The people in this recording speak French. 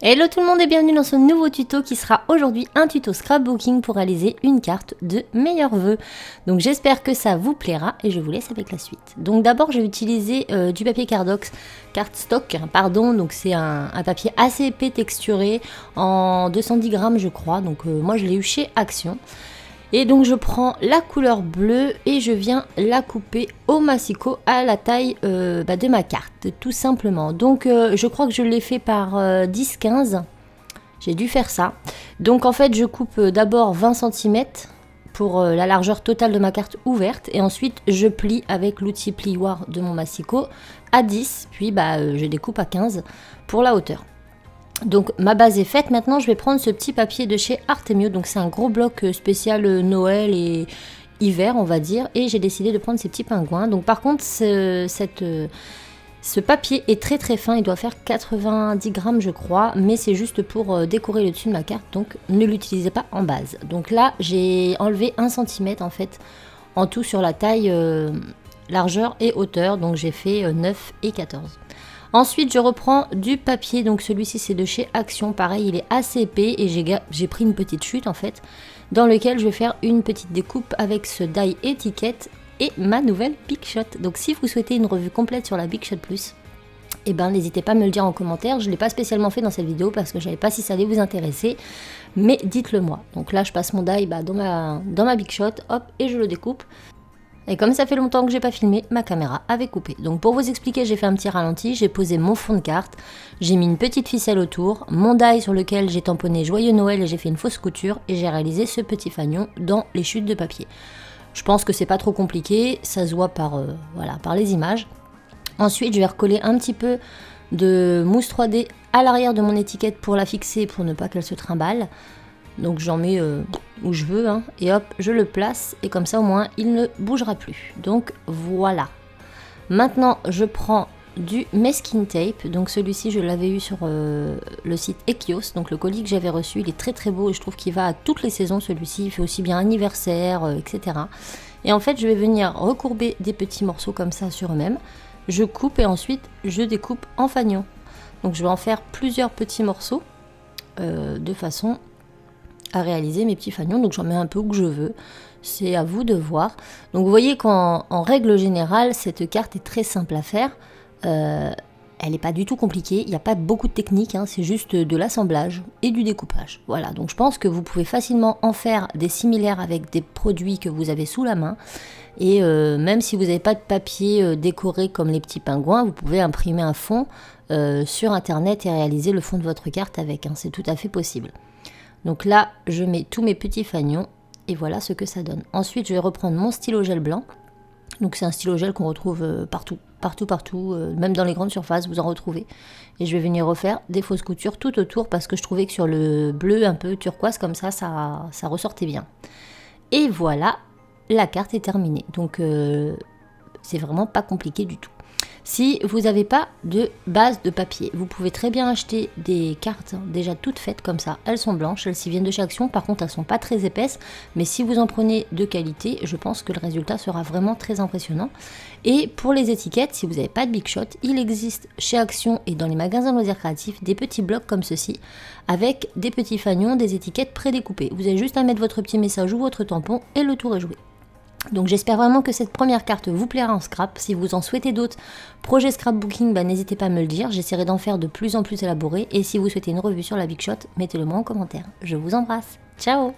Hello tout le monde et bienvenue dans ce nouveau tuto qui sera aujourd'hui un tuto scrapbooking pour réaliser une carte de meilleurs vœux. Donc j'espère que ça vous plaira et je vous laisse avec la suite. Donc d'abord j'ai utilisé du papier cardstock, pardon, donc c'est un papier assez épais texturé en 210 grammes je crois, donc moi je l'ai eu chez Action. Et donc je prends la couleur bleue et je viens la couper au massicot à la taille de ma carte, tout simplement. Donc je crois que je l'ai fait par 10-15, j'ai dû faire ça. Donc en fait je coupe d'abord 20 cm pour la largeur totale de ma carte ouverte. Et ensuite je plie avec l'outil plioir de mon massicot à 10, puis je découpe à 15 pour la hauteur. Donc ma base est faite, maintenant je vais prendre ce petit papier de chez Artemio, donc c'est un gros bloc spécial Noël et hiver on va dire, et j'ai décidé de prendre ces petits pingouins. Donc par contre ce papier est très très fin, il doit faire 90 grammes je crois, mais c'est juste pour décorer le dessus de ma carte, donc ne l'utilisez pas en base. Donc là j'ai enlevé 1 cm en fait, en tout sur la taille largeur et hauteur, donc j'ai fait 9 et 14. Ensuite, je reprends du papier, donc celui-ci c'est de chez Action, pareil, il est assez épais et j'ai pris une petite chute en fait, dans lequel je vais faire une petite découpe avec ce die étiquette et ma nouvelle Big Shot. Donc si vous souhaitez une revue complète sur la Big Shot Plus, eh ben n'hésitez pas à me le dire en commentaire, je ne l'ai pas spécialement fait dans cette vidéo parce que je ne savais pas si ça allait vous intéresser, mais dites-le moi. Donc là je passe mon die dans ma Big Shot, hop, et je le découpe. Et comme ça fait longtemps que j'ai pas filmé, ma caméra avait coupé. Donc pour vous expliquer, j'ai fait un petit ralenti, j'ai posé mon fond de carte, j'ai mis une petite ficelle autour, mon die sur lequel j'ai tamponné Joyeux Noël et j'ai fait une fausse couture et j'ai réalisé ce petit fanion dans les chutes de papier. Je pense que c'est pas trop compliqué, ça se voit par les images. Ensuite, je vais recoller un petit peu de mousse 3D à l'arrière de mon étiquette pour la fixer, pour ne pas qu'elle se trimballe. Donc j'en mets où je veux, hein, et hop, je le place, et comme ça au moins il ne bougera plus. Donc voilà. Maintenant je prends du masking tape, donc celui-ci je l'avais eu sur le site Ekios, donc le colis que j'avais reçu, il est très très beau et je trouve qu'il va à toutes les saisons celui-ci, il fait aussi bien anniversaire, etc. Et en fait je vais venir recourber des petits morceaux comme ça sur eux-mêmes, je coupe et ensuite je découpe en fanion. Donc je vais en faire plusieurs petits morceaux de façon à réaliser mes petits fanions, donc j'en mets un peu où je veux, c'est à vous de voir. Donc vous voyez qu'en règle générale, cette carte est très simple à faire, elle n'est pas du tout compliquée, il n'y a pas beaucoup de technique, hein, c'est juste de l'assemblage et du découpage. Voilà, donc je pense que vous pouvez facilement en faire des similaires avec des produits que vous avez sous la main, et même si vous n'avez pas de papier décoré comme les petits pingouins, vous pouvez imprimer un fond sur internet et réaliser le fond de votre carte avec, hein, c'est tout à fait possible. Donc là, je mets tous mes petits fanions et voilà ce que ça donne. Ensuite, je vais reprendre mon stylo gel blanc. Donc c'est un stylo gel qu'on retrouve partout, même dans les grandes surfaces, vous en retrouvez. Et je vais venir refaire des fausses coutures tout autour parce que je trouvais que sur le bleu un peu turquoise comme ça ressortait bien. Et voilà, la carte est terminée. Donc c'est vraiment pas compliqué du tout. Si vous n'avez pas de base de papier, vous pouvez très bien acheter des cartes déjà toutes faites comme ça. Elles sont blanches, elles-ci viennent de chez Action, par contre elles sont pas très épaisses, mais si vous en prenez de qualité, je pense que le résultat sera vraiment très impressionnant. Et pour les étiquettes, si vous n'avez pas de Big Shot, il existe chez Action et dans les magasins de loisirs créatifs des petits blocs comme ceci, avec des petits fanions, des étiquettes prédécoupées. Vous avez juste à mettre votre petit message ou votre tampon et le tour est joué. Donc j'espère vraiment que cette première carte vous plaira en scrap. Si vous en souhaitez d'autres projets scrapbooking, n'hésitez pas à me le dire. J'essaierai d'en faire de plus en plus élaborés. Et si vous souhaitez une revue sur la Big Shot, mettez-le moi en commentaire. Je vous embrasse. Ciao!